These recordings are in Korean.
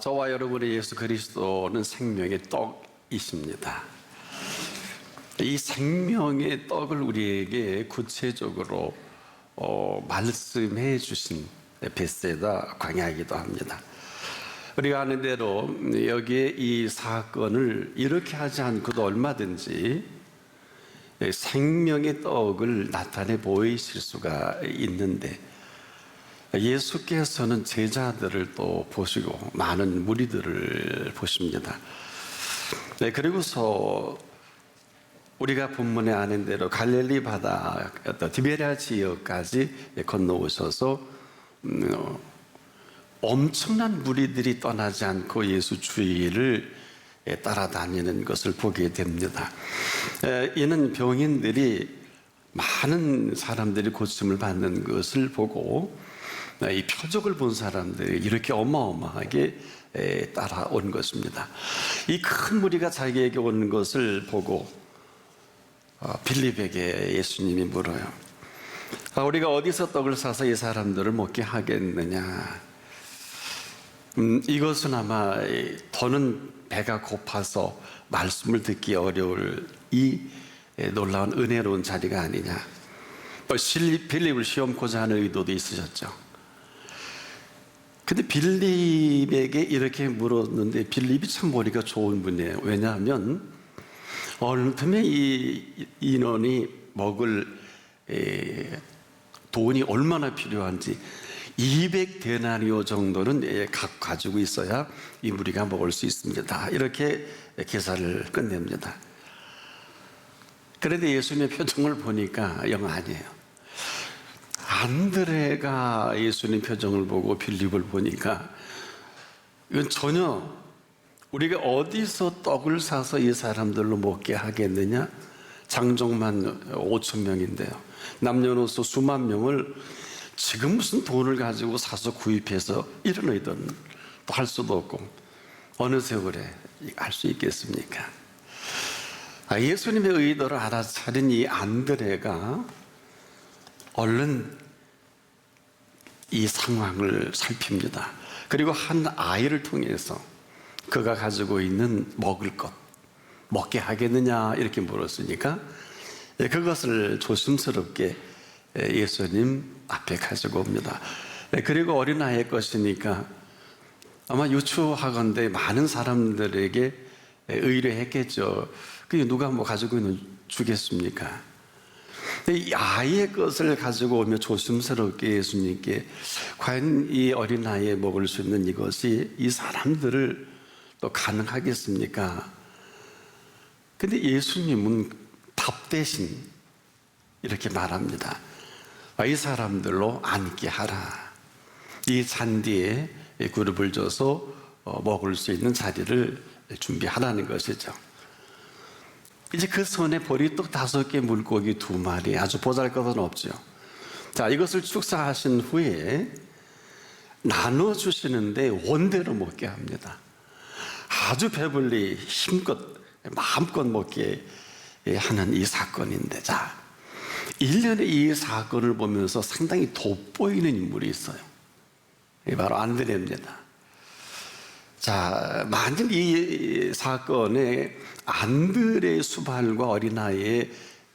저와 여러분의 예수 그리스도는 생명의 떡이십니다. 이 생명의 떡을 우리에게 구체적으로 말씀해 주신 벳세다 광야이기도 합니다. 우리가 아는 대로 여기에 이 사건을 이렇게 하지 않고도 얼마든지 생명의 떡을 나타내 보이실 수가 있는데, 예수께서는 제자들을 또 보시고 많은 무리들을 보십니다. 그리고서 우리가 본문에 아는 대로 갈릴리 바다 디베랴 지역까지 건너오셔서 엄청난 무리들이 떠나지 않고 예수 주위를 따라다니는 것을 보게 됩니다. 이는 병인들이 많은 사람들이 고침을 받는 것을 보고 이 표적을 본 사람들이 이렇게 어마어마하게 따라온 것입니다. 이 큰 무리가 자기에게 오는 것을 보고 빌립에게 예수님이 물어요. 우리가 어디서 떡을 사서 이 사람들을 먹게 하겠느냐? 이것은 아마 더는 배가 고파서 말씀을 듣기 어려울 이 놀라운 은혜로운 자리가 아니냐. 빌립을 시험코자 하는 의도도 있으셨죠. 근데 빌립에게 이렇게 물었는데 빌립이 참 머리가 좋은 분이에요. 왜냐하면 어느 틈에 이 인원이 먹을 돈이 얼마나 필요한지 200데나리오 정도는 각 가지고 있어야 이 무리가 먹을 수 있습니다. 이렇게 계산을 끝냅니다. 그런데 예수님의 표정을 보니까 영 아니에요. 안드레가 예수님 표정을 보고 빌립을 보니까 이건 전혀 우리가 어디서 떡을 사서 이 사람들로 먹게 하겠느냐? 장정만 5천 명인데요. 남녀노소 수만 명을 지금 무슨 돈을 가지고 사서 구입해서 이런 의도는 또 할 수도 없고 어느 세월에 할 수 있겠습니까? 예수님의 의도를 알아차린 이 안드레가 얼른 이 상황을 살핍니다. 그리고 한 아이를 통해서 그가 가지고 있는 먹을 것 먹게 하겠느냐 이렇게 물었으니까 그것을 조심스럽게 예수님 앞에 가지고 옵니다. 그리고 어린아이의 것이니까 아마 유추하건대 많은 사람들에게 의뢰했겠죠. 그게 누가 뭐 가지고 있는 주겠습니까? 이 아이의 것을 가지고 오며 조심스럽게 예수님께 과연 이 어린아이에 먹을 수 있는 이것이 이 사람들을 또 가능하겠습니까? 근데 예수님은 답 대신 이렇게 말합니다. 이 사람들로 앉게 하라. 이 잔디에 그룹을 줘서 먹을 수 있는 자리를 준비하라는 것이죠. 이제 그 손에 보리떡 5개, 물고기 2마리, 아주 보잘것은 없죠. 자, 이것을 축사하신 후에 나눠주시는데 원대로 먹게 합니다. 아주 배불리 힘껏 마음껏 먹게 하는 이 사건인데, 자, 1년에 이 사건을 보면서 상당히 돋보이는 인물이 있어요. 바로 안드레입니다. 자, 만일 이 사건에 안드레의 수발과 어린아이의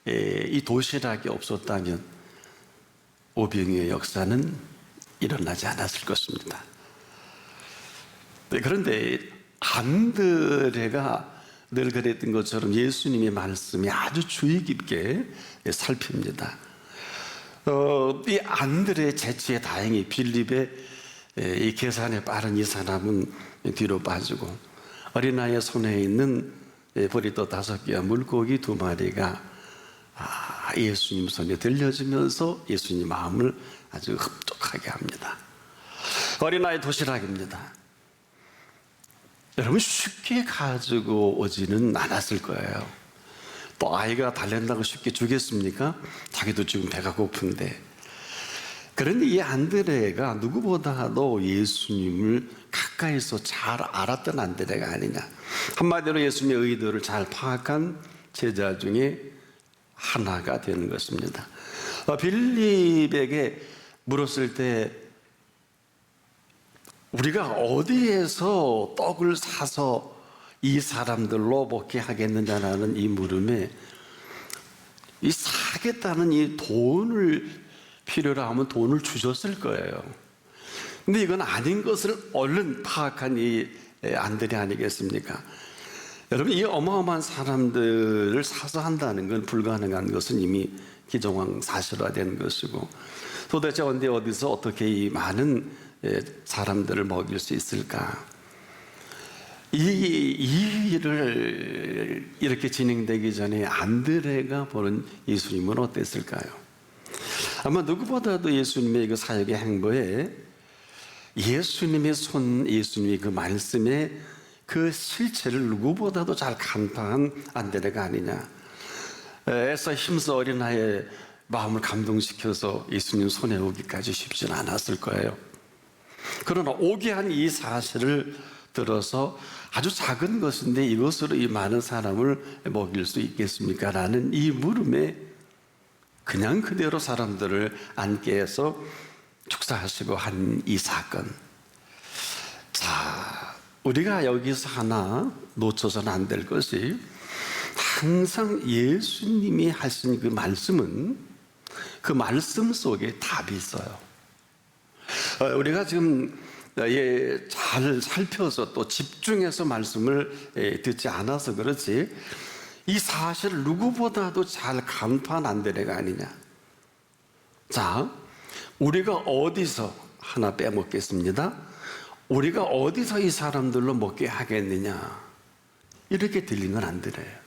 이 도시락이 없었다면 오병이의 역사는 일어나지 않았을 것입니다. 그런데 안드레가 늘 그랬던 것처럼 예수님의 말씀이 아주 주의 깊게 살핍니다. 이 안드레의 재치에 다행히 빌립의 이 계산에 빠른 이 사람은 뒤로 빠지고 어린아이의 손에 있는 보리떡 5개와 물고기 2마리가 예수님 손에 들려지면서 예수님 마음을 아주 흡족하게 합니다. 어린아이 도시락입니다. 여러분 쉽게 가지고 오지는 않았을 거예요. 또 아이가 달랜다고 쉽게 주겠습니까? 자기도 지금 배가 고픈데. 그런데 이 안드레가 누구보다도 예수님을 가까이서 잘 알았던 안드레가 아니냐. 한마디로 예수님의 의도를 잘 파악한 제자 중에 하나가 되는 것입니다. 빌립에게 물었을 때 우리가 어디에서 떡을 사서 이 사람들로 먹게 하겠느냐라는 이 물음에 이 사겠다는 이 돈을 필요로 하면 돈을 주셨을 거예요. 근데 이건 아닌 것을 얼른 파악한 이 안드레 아니겠습니까? 여러분, 이 어마어마한 사람들을 사서 한다는 건 불가능한 것은 이미 기정왕 사실화된 것이고, 도대체 언제 어디서 어떻게 이 많은 사람들을 먹일 수 있을까? 이 일을 이렇게 진행되기 전에 안드레가 보는 예수님은 어땠을까요? 아마 누구보다도 예수님의 그 사역의 행보에 예수님의 손, 예수님의 그 말씀에 그 실체를 누구보다도 잘 간파한 안드레가 아니냐. 애써 힘써 어린아이의 마음을 감동시켜서 예수님 손에 오기까지 쉽지는 않았을 거예요. 그러나 오게 한 이 사실을 들어서 아주 작은 것인데 이것으로 이 많은 사람을 먹일 수 있겠습니까? 라는 이 물음에 그냥 그대로 사람들을 앉게 해서 축사하시고 한 이 사건. 자, 우리가 여기서 하나 놓쳐서는 안 될 것이, 항상 예수님이 하신 그 말씀은 그 말씀 속에 답이 있어요. 우리가 지금 잘 살펴서 또 집중해서 말씀을 듣지 않아서 그렇지, 이 사실을 누구보다도 잘 간파한 안드레가 아니냐. 자, 우리가 어디서 하나 빼먹겠습니다. 우리가 어디서 이 사람들로 먹게 하겠느냐, 이렇게 들리는 안드레예요.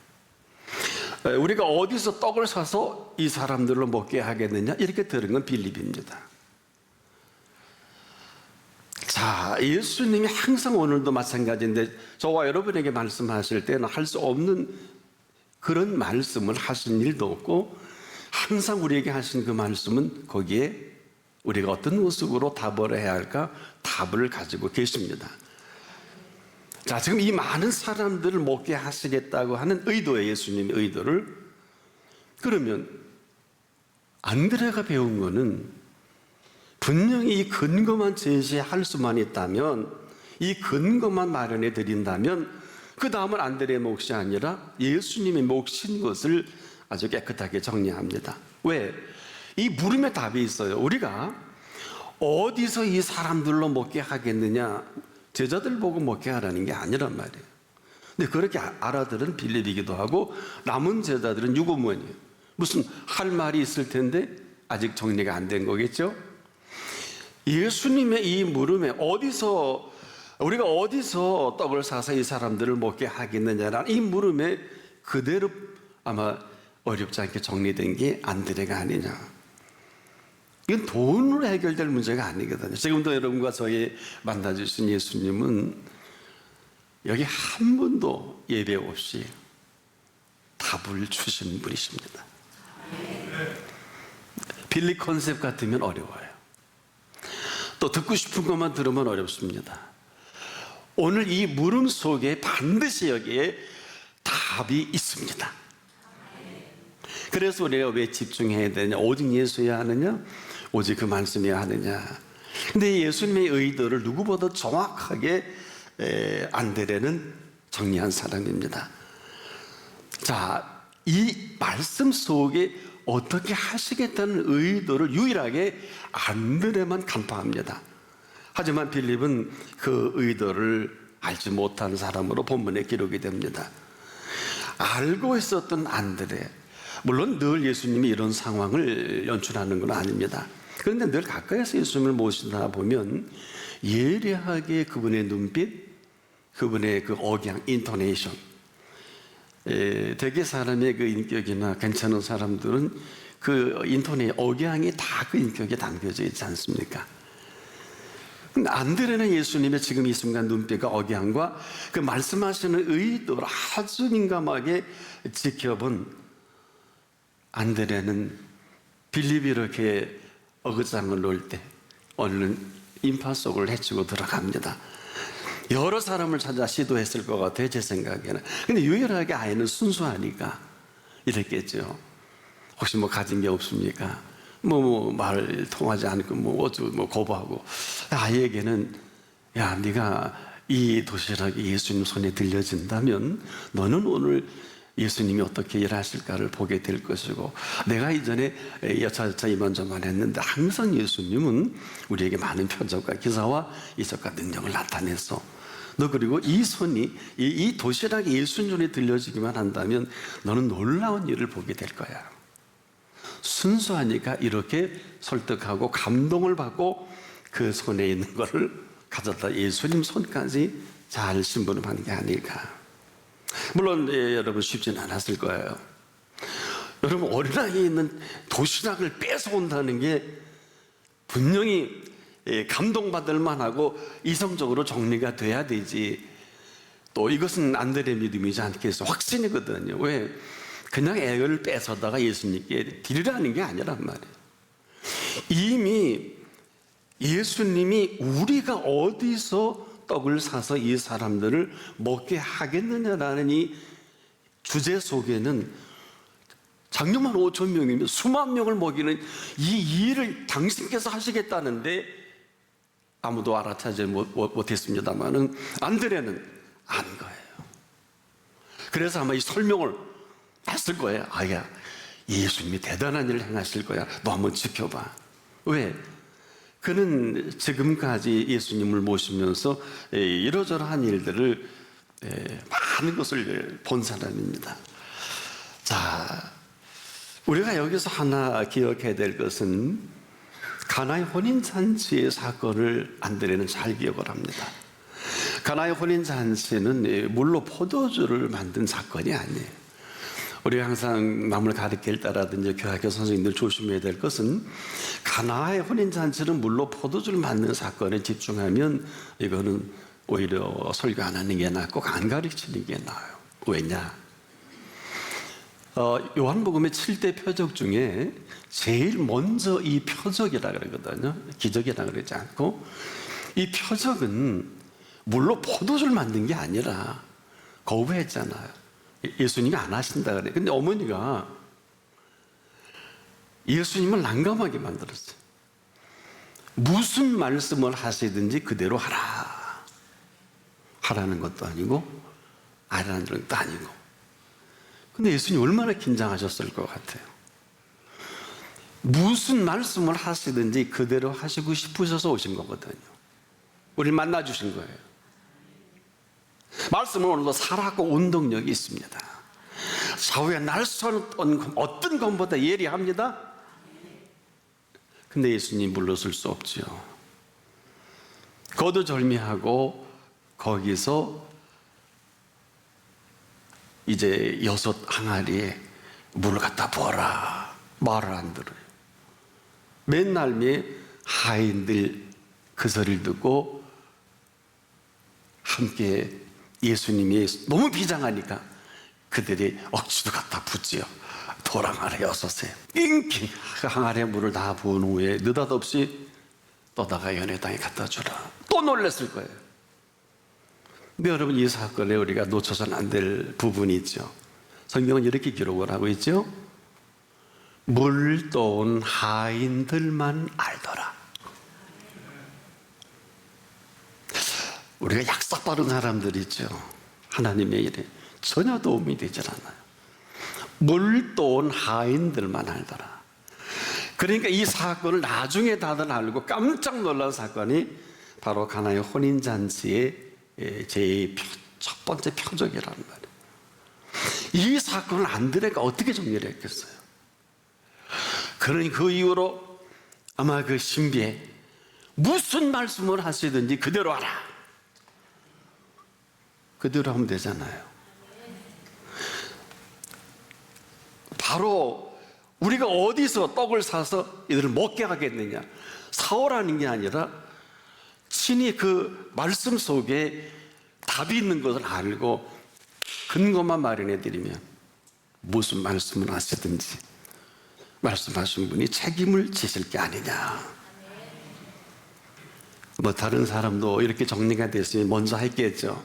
우리가 어디서 떡을 사서 이 사람들로 먹게 하겠느냐, 이렇게 들은 건 빌립입니다. 자, 예수님이 항상 오늘도 마찬가지인데 저와 여러분에게 말씀하실 때는 할 수 없는 그런 말씀을 하신 일도 없고, 항상 우리에게 하신 그 말씀은 거기에 우리가 어떤 모습으로 답을 해야 할까, 답을 가지고 계십니다. 자, 지금 이 많은 사람들을 먹게 하시겠다고 하는 의도의 예수님의 의도를, 그러면 안드레가 배운 거는 분명히 이 근거만 제시할 수만 있다면, 이 근거만 마련해 드린다면 그 다음은 안드레의 몫이 아니라 예수님의 몫인 것을 아주 깨끗하게 정리합니다. 왜? 이 물음에 답이 있어요. 우리가 어디서 이 사람들로 먹게 하겠느냐, 제자들 보고 먹게 하라는 게 아니란 말이에요. 근데 그렇게 알아들은 빌립이기도 하고 남은 제자들은 유고무원이에요. 무슨 할 말이 있을 텐데 아직 정리가 안 된 거겠죠? 예수님의 이 물음에 우리가 어디서 떡을 사서 이 사람들을 먹게 하겠느냐라는 이 물음에 그대로 아마 어렵지 않게 정리된 게 안드레가 아니냐. 이건 돈으로 해결될 문제가 아니거든요. 지금도 여러분과 저희 만나주신 예수님은 여기 한 분도 예배 없이 답을 주신 분이십니다. 빌리 컨셉 같으면 어려워요. 또 듣고 싶은 것만 들으면 어렵습니다. 오늘 이 물음 속에 반드시 여기에 답이 있습니다. 그래서 우리가 왜 집중해야 되냐, 오직 예수여야 하느냐, 오직 그 말씀이어야 하느냐. 근데 예수님의 의도를 누구보다 정확하게 안드레는 정리한 사람입니다. 자, 이 말씀 속에 어떻게 하시겠다는 의도를 유일하게 안드레만 간파합니다. 하지만 빌립은 그 의도를 알지 못한 사람으로 본문에 기록이 됩니다. 알고 있었던 안드레, 물론 늘 예수님이 이런 상황을 연출하는 건 아닙니다. 그런데 늘 가까이서 예수님을 모시다 보면 예리하게 그분의 눈빛, 그분의 그 억양, 인토네이션, 대개 사람의 그 인격이나 괜찮은 사람들은 그 억양이 다 그 인격에 담겨져 있지 않습니까? 근데 안드레는 예수님의 지금 이 순간 눈빛과 억양과 그 말씀하시는 의도를 아주 민감하게 지켜본 안드레는 빌립이 이렇게 어긋장을 놓을 때 얼른 인파 속을 헤치고 들어갑니다. 여러 사람을 찾아 시도했을 것 같아요, 제 생각에는. 근데 유일하게 아이는 순수하니까 이랬겠죠. 혹시 뭐 가진 게 없습니까? 말 통하지 않고 어쩌고 고부하고, 아이에게는 야, 네가 이 도시락이 예수님 손에 들려진다면 너는 오늘 예수님이 어떻게 일하실까를 보게 될 것이고, 내가 이전에 여차저차 이만저만 했는데 항상 예수님은 우리에게 많은 표적과 기사와 이적과 능력을 나타내서 너 그리고 이 손이 이 도시락이 예수님 손에 들려지기만 한다면 너는 놀라운 일을 보게 될 거야. 순수하니까 이렇게 설득하고 감동을 받고 그 손에 있는 것을 가져다 예수님 손까지 잘 심부름한 게 아닐까. 물론 여러분 쉽지는 않았을 거예요. 여러분 어린아이에 있는 도시락을 뺏어온다는 게 분명히 감동받을 만하고 이성적으로 정리가 돼야 되지. 또 이것은 안드레 믿음이지 않겠어. 확신이거든요. 왜? 그냥 애를 뺏어다가 예수님께 드리라는 게 아니란 말이에요. 이미 예수님이 우리가 어디서 떡을 사서 이 사람들을 먹게 하겠느냐라는 이 주제 속에는 작년만 5천 명이면 수만 명을 먹이는 이 일을 당신께서 하시겠다는데 아무도 알아차지 못했습니다만은 안드레는 안 거예요. 그래서 아마 이 설명을 했을 거예요. 아야, 예수님이 대단한 일을 행하실 거야. 너 한번 지켜봐. 왜? 그는 지금까지 예수님을 모시면서 이러저러한 일들을 많은 것을 본 사람입니다. 자, 우리가 여기서 하나 기억해야 될 것은 가나의 혼인잔치의 사건을 안드레는 잘 기억을 합니다. 가나의 혼인잔치는 물로 포도주를 만든 사건이 아니에요. 우리가 항상 남을 가르칠 때라든지 교학교 선생님들 조심해야 될 것은 가나의 혼인잔치는 물로 포도주를 만드는 사건에 집중하면 이거는 오히려 설교 안 하는 게 낫고 안 가르치는 게 나아요. 왜냐? 요한복음의 7대 표적 중에 제일 먼저 이 표적이라 그러거든요. 기적이라 그러지 않고 이 표적은 물로 포도주를 만든 게 아니라 거부했잖아요. 예수님이 안 하신다 그래. 근데 어머니가 예수님을 난감하게 만들었어요. 무슨 말씀을 하시든지 그대로 하라. 하라는 것도 아니고 아라는 것도 아니고. 근데 예수님 얼마나 긴장하셨을 것 같아요. 무슨 말씀을 하시든지 그대로 하시고 싶으셔서 오신 거거든요. 우리를 만나주신 거예요. 말씀은 오늘도 살아있고 운동력이 있습니다. 좌우에 날 수 없는 어떤 것보다 예리합니다. 근데 예수님 물러설 수 없죠. 거두절미하고 거기서 이제 6 항아리에 물을 갖다 부어라. 말을 안 들어요. 맨날 하인들 그 소리를 듣고 함께 예수님이 너무 비장하니까 그들이 억지로 갖다 붓지요. 돌 항아리 6에 낑낑 항아리에 물을 다 부은 후에 느닷없이 떠다가 연회당에 갖다 주라. 또 놀랐을 거예요. 근데 여러분 이 사건에 우리가 놓쳐서는 안 될 부분이 있죠. 성경은 이렇게 기록을 하고 있죠. 물 떠온 하인들만 알더라. 우리가 약삭 빠른 사람들 있죠. 하나님의 일에 전혀 도움이 되질 않아요. 물 떠온 하인들만 알더라. 그러니까 이 사건을 나중에 다들 알고 깜짝 놀란 사건이 바로 가나의 혼인잔치의 첫 번째 표적이라는 말이에요. 이 사건을 안드레가 어떻게 정리를 했겠어요? 그러니 그 이후로 아마 그 신비에 무슨 말씀을 하시든지 그대로 하라. 그대로 하면 되잖아요. 바로 우리가 어디서 떡을 사서 이들을 먹게 하겠느냐, 사오라는 게 아니라 친히 그 말씀 속에 답이 있는 것을 알고 근거만 마련해 드리면 무슨 말씀을 하시든지 말씀하신 분이 책임을 지실 게 아니냐. 뭐 다른 사람도 이렇게 정리가 됐으면 먼저 했겠죠.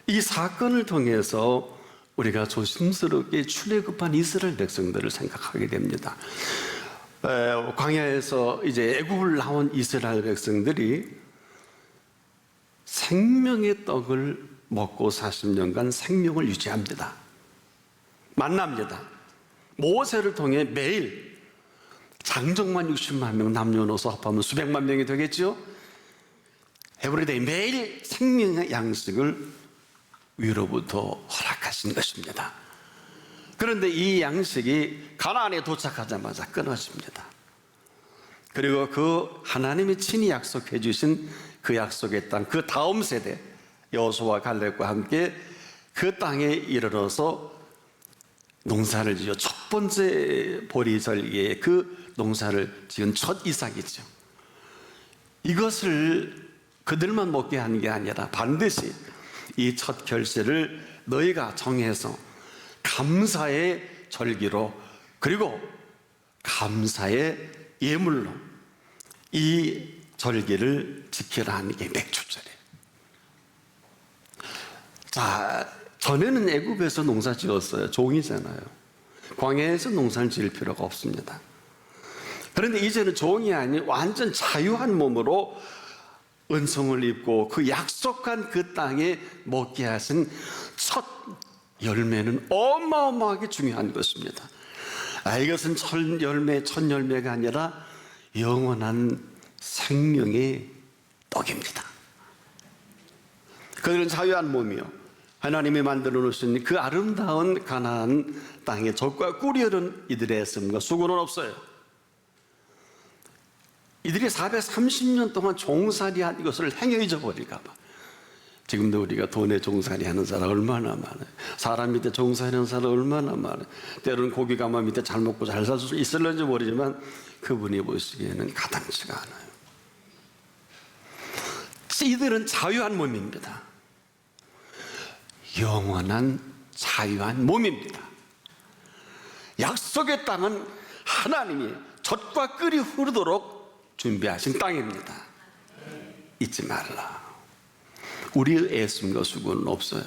이 사건을 통해서 우리가 조심스럽게 출애굽한 이스라엘 백성들을 생각하게 됩니다. 광야에서 이제 애굽을 나온 이스라엘 백성들이 생명의 떡을 먹고 40년간 생명을 유지합니다. 만납니다. 모세를 통해 매일 장정만 60만 명, 남녀노소 합하면 수백만 명이 되겠죠. 에브리데이 매일 생명의 양식을 위로부터 허락하신 것입니다. 그런데 이 양식이 가나안에 도착하자마자 끊어집니다. 그리고 그 하나님이 친히 약속해 주신 그 약속의 땅, 그 다음 세대 여호수아와 갈렙과 함께 그 땅에 이르러서 농사를 지어 첫 번째 보리절기에 그 농사를 지은 첫 이삭이죠. 이것을 그들만 먹게 하는 게 아니라 반드시 이 첫 결실을 너희가 정해서 감사의 절기로, 그리고 감사의 예물로 이 절기를 지키라 하는 게 맥주절이에요. 자, 전에는 애굽에서 농사 지었어요. 종이잖아요. 광야에서 농사를 지을 필요가 없습니다. 그런데 이제는 종이 아닌 완전 자유한 몸으로 은총을 입고 그 약속한 그 땅에 먹게 하신 첫 열매는 어마어마하게 중요한 것입니다. 이것은 첫 열매가 아니라 영원한 생명의 떡입니다. 그들은 자유한 몸이요, 하나님이 만들어 놓으신 그 아름다운 가나안 땅에 젖과 꿀이 흐른 이들의 애씀과 수고는 없어요. 이들이 430년 동안 종살이한 이것을 행여 잊어버릴까 봐. 지금도 우리가 돈에 종살이 하는 사람 얼마나 많아요. 사람 밑에 종살이하는 사람 얼마나 많아요. 때로는 고기 가마 밑에 잘 먹고 잘 살 수 있을런지 모르지만 그분이 보시기에는 가당치가 않아요. 이들은 자유한 몸입니다. 영원한 자유한 몸입니다. 약속의 땅은 하나님이 젖과 꿀이 흐르도록 준비하신 땅입니다. 잊지 말라. 우리의 애씀과 수고는 없어요.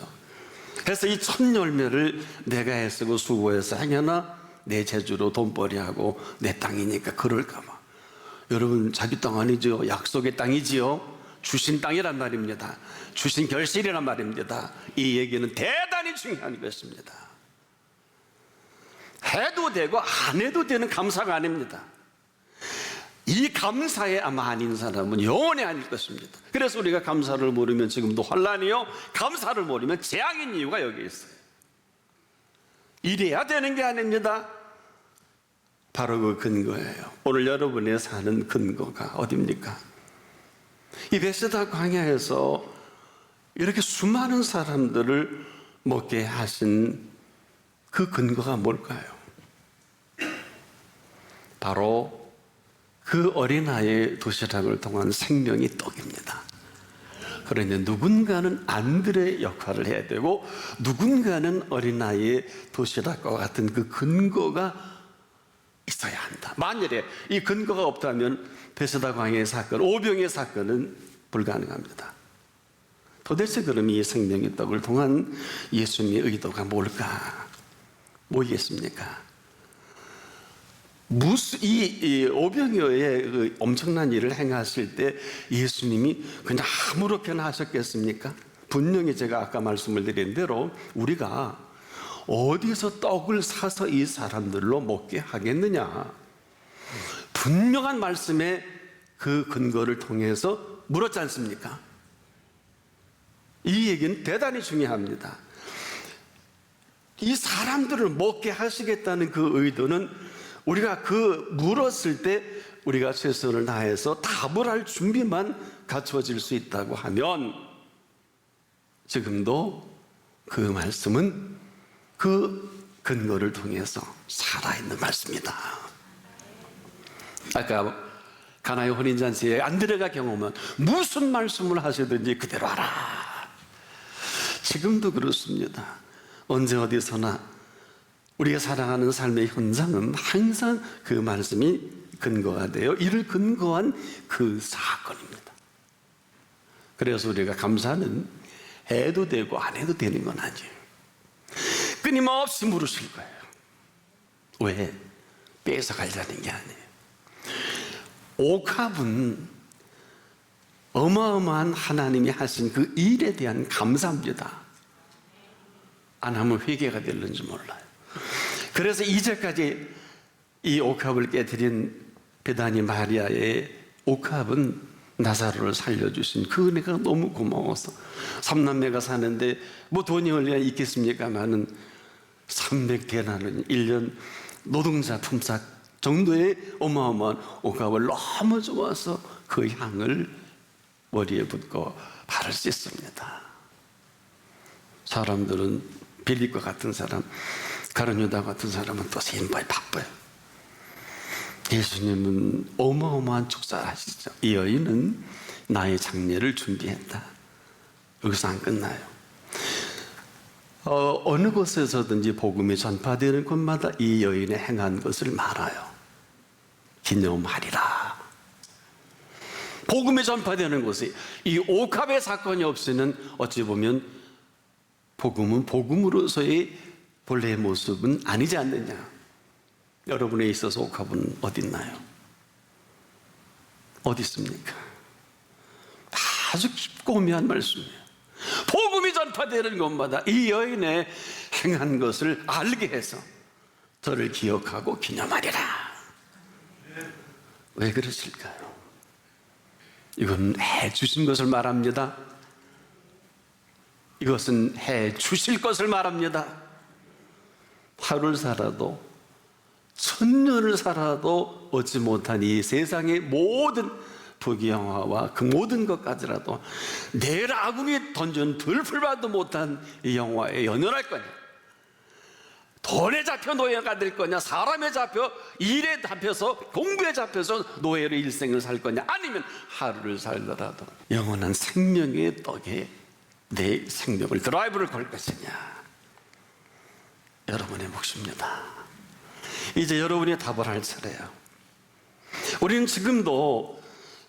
그래서 이 첫 열매를 내가 애쓰고 수고해서 행여나 내 재주로 돈벌이하고 내 땅이니까 그럴까 봐. 여러분, 자기 땅 아니죠. 약속의 땅이지요. 주신 땅이란 말입니다. 주신 결실이란 말입니다. 이 얘기는 대단히 중요한 것입니다. 해도 되고 안 해도 되는 감사가 아닙니다. 이 감사에 아마 아닌 사람은 영원히 아닐 것입니다. 그래서 우리가 감사를 모르면 지금도 혼란이요, 감사를 모르면 재앙인 이유가 여기 있어요. 이래야 되는 게 아닙니다. 바로 그 근거예요. 오늘 여러분의 사는 근거가 어디입니까? 이 베세다 광야에서 이렇게 수많은 사람들을 먹게 하신 그 근거가 뭘까요? 바로 그 어린아이의 도시락을 통한 생명의 떡입니다. 그런데 누군가는 안들의 역할을 해야 되고 누군가는 어린아이의 도시락과 같은 그 근거가 있어야 한다. 만일에 이 근거가 없다면 베세다 광야의 사건, 오병의 사건은 불가능합니다. 도대체 그럼 이 생명의 떡을 통한 예수님의 의도가 뭘까? 뭐겠습니까? 이 오병이어의 그 엄청난 일을 행하실 때 예수님이 그냥 아무렇게나 하셨겠습니까? 분명히 제가 아까 말씀을 드린 대로 우리가 어디서 떡을 사서 이 사람들로 먹게 하겠느냐, 분명한 말씀의 그 근거를 통해서 물었지 않습니까? 이 얘기는 대단히 중요합니다. 이 사람들을 먹게 하시겠다는 그 의도는 우리가 그 물었을 때 우리가 최선을 다해서 답을 할 준비만 갖춰질 수 있다고 하면 지금도 그 말씀은 그 근거를 통해서 살아있는 말씀이다. 아까 가나의 혼인잔치에 안드레가 경험한 무슨 말씀을 하시든지 그대로 하라. 지금도 그렇습니다. 언제 어디서나 우리가 살아가는 삶의 현장은 항상 그 말씀이 근거가 되어 이를 근거한 그 사건입니다. 그래서 우리가 감사는 해도 되고 안 해도 되는 건 아니에요. 끊임없이 물으실 거예요. 왜? 뺏어가려는 게 아니에요. 옥합은 어마어마한 하나님이 하신 그 일에 대한 감사입니다. 안 하면 회개가 될는지 몰라요. 그래서 이제까지 이 옥합을 깨뜨린 베다니 마리아의 옥합은 나사로를 살려주신 그 은혜가 너무 고마워서 삼남매가 사는데 뭐 돈이 얼마나 있겠습니까마는 300데나리온 1년 노동자 품삯 정도의 어마어마한 옥합을 너무 좋아서 그 향을 머리에 붓고 발을 씻습니다. 사람들은 빌립과 같은 사람, 가룟유다 같은 사람은 또 신부에 바빠요. 예수님은 어마어마한 축사하시죠. 이 여인은 나의 장례를 준비했다. 여기서 안 끝나요. 어느 곳에서든지 복음이 전파되는 곳마다 이 여인의 행한 것을 말아요. 기념하리라. 복음이 전파되는 곳에 이 옥합의 사건이 없이는 어찌 보면 복음은 복음으로서의 본래의 모습은 아니지 않느냐. 여러분에 있어서 옥합은 어디 있나요? 어디 있습니까? 아주 깊고 오묘한 말씀이에요. 복음이 전파되는 곳마다 이 여인의 행한 것을 알게 해서 저를 기억하고 기념하리라. 왜 그러실까요? 이건 해 주신 것을 말합니다. 이것은 해 주실 것을 말합니다. 하루를 살아도 1000년을 살아도 얻지 못한 이 세상의 모든 부귀영화와 그 모든 것까지라도 내 아궁이에 던진 들풀만도 못한 이 영화에 연연할 거냐, 돈에 잡혀 노예가 될 거냐, 사람에 잡혀 일에 잡혀서 공부에 잡혀서 노예로 일생을 살 거냐, 아니면 하루를 살더라도 영원한 생명의 떡에 내 생명을 드라이브를 걸 것이냐. 여러분의 몫입니다. 이제 여러분이 답을 할 차례예요. 우리는 지금도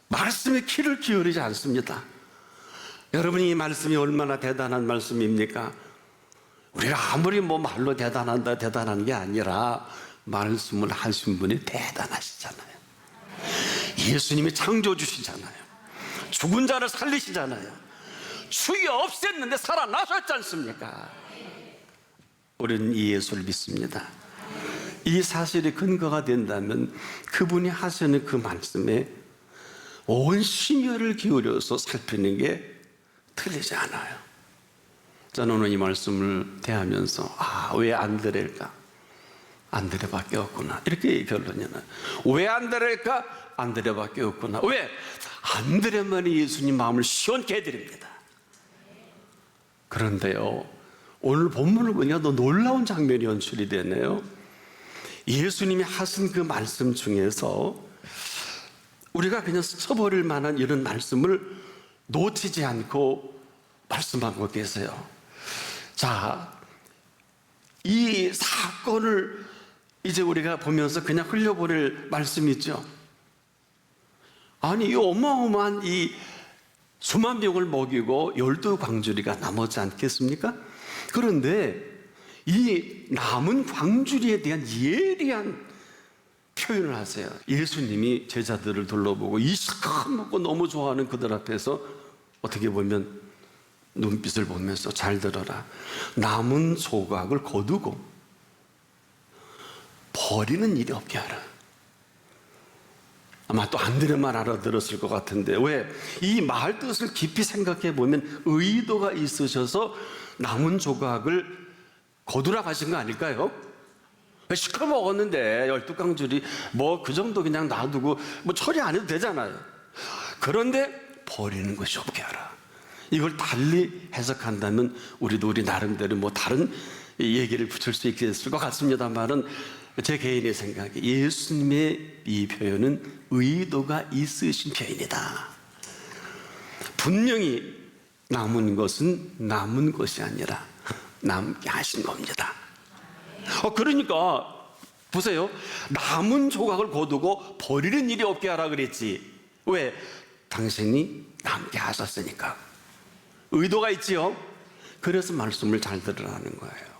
말씀에 귀를 기울이지 않습니다. 여러분이 이 말씀이 얼마나 대단한 말씀입니까? 우리가 아무리 뭐 말로 대단한다 대단한 게 아니라 말씀을 하신 분이 대단하시잖아요. 예수님이 창조주시잖아요. 죽은 자를 살리시잖아요. 죽여 없앴는데 살아나셨지 않습니까? 우리는 이 예수를 믿습니다. 이 사실이 근거가 된다면 그분이 하시는 그 말씀에 온 심혈을 기울여서 살피는 게 틀리지 않아요. 저는 오늘 이 말씀을 대하면서 왜 안드레일까? 안드레밖에 없구나. 이렇게 결론이 나요. 왜 안드레일까? 안드레밖에 없구나. 왜? 안드레만이 예수님 마음을 시원케 해드립니다. 그런데요, 오늘 본문을 보니까 또 놀라운 장면이 연출이 되네요. 예수님이 하신 그 말씀 중에서 우리가 그냥 스쳐버릴 만한 이런 말씀을 놓치지 않고 말씀하고 계세요. 자, 이 사건을 이제 우리가 보면서 그냥 흘려보낼 말씀이죠. 아니, 이 어마어마한 이 수만 명을 먹이고 12광주리가 남았지 않겠습니까? 그런데 이 남은 광주리에 대한 예리한 표현을 하세요. 예수님이 제자들을 둘러보고 이 시커먼 먹고 너무 좋아하는 그들 앞에서 어떻게 보면 눈빛을 보면서 잘 들어라. 남은 조각을 거두고 버리는 일이 없게 하라. 아마 또 안드레만 알아들었을 것 같은데, 왜? 이 말 뜻을 깊이 생각해 보면 의도가 있으셔서 남은 조각을 거두라 하신 거 아닐까요? 시커 먹었는데 12광줄이 뭐 그 정도 그냥 놔두고 뭐 처리 안 해도 되잖아요. 그런데 버리는 것이 없게 하라. 이걸 달리 해석한다면 우리도 우리 나름대로 뭐 다른 얘기를 붙일 수 있을 것 같습니다만은, 제 개인의 생각에 예수님의 이 표현은 의도가 있으신 표현이다. 분명히 남은 것은 남은 것이 아니라 남게 하신 겁니다. 그러니까 보세요. 남은 조각을 거두고 버리는 일이 없게 하라 그랬지. 왜? 당신이 남게 하셨으니까. 의도가 있지요. 그래서 말씀을 잘 들으라는 거예요.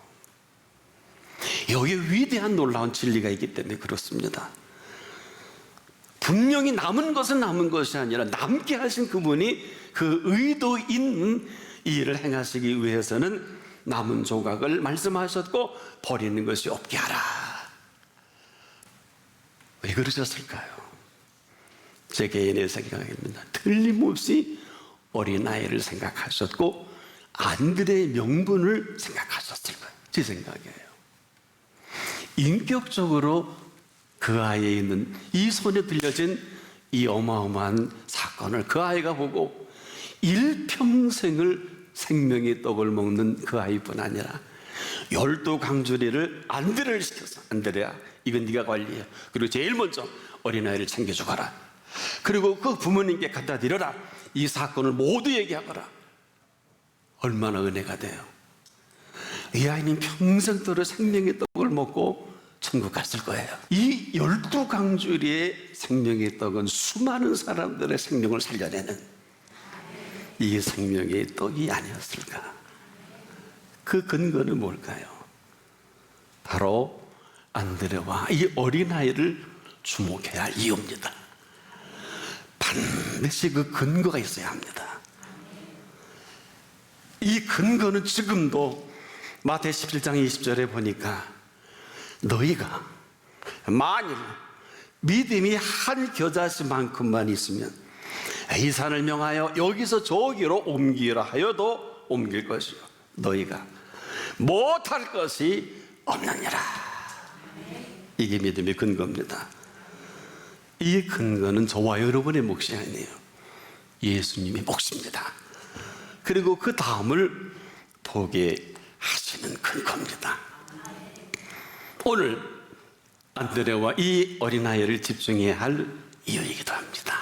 여기에 위대한 놀라운 진리가 있기 때문에 그렇습니다. 분명히 남은 것은 남은 것이 아니라 남게 하신 그분이 그 의도 있는 이 일을 행하시기 위해서는 남은 조각을 말씀하셨고 버리는 것이 없게 하라. 왜 그러셨을까요? 제 개인의 생각입니다. 틀림없이 어린아이를 생각하셨고 안드레의 명분을 생각하셨을 거예요. 제 생각이에요. 인격적으로 그 아이에 있는 이 손에 들려진 이 어마어마한 사건을 그 아이가 보고 일평생을 생명의 떡을 먹는 그 아이뿐 아니라 12강주리를 안드레를 시켜서 안드레야 이건 네가 관리해. 그리고 제일 먼저 어린아이를 챙겨주거라. 그리고 그 부모님께 갖다 드려라. 이 사건을 모두 얘기하거라. 얼마나 은혜가 돼요. 이 아이는 평생도록 생명의 떡을 먹고 천국 갔을 거예요. 이 12강주리의 생명의 떡은 수많은 사람들의 생명을 살려내는 이 생명의 떡이 아니었을까. 그 근거는 뭘까요? 바로 안드레와 이 어린아이를 주목해야 할 이유입니다. 반드시 그 근거가 있어야 합니다. 이 근거는 지금도 마태 17장 20절에 보니까 너희가 만일 믿음이 한 겨자씨만큼만 있으면 이 산을 명하여 여기서 저기로 옮기라 하여도 옮길 것이요 너희가 못할 것이 없느니라. 이게 믿음의 근거입니다. 이 근거는 저와 여러분의 몫이 아니에요. 예수님의 몫입니다. 그리고 그 다음을 보게 하시는 근거입니다. 오늘 안드레와 이 어린아이를 집중해야 할 이유이기도 합니다.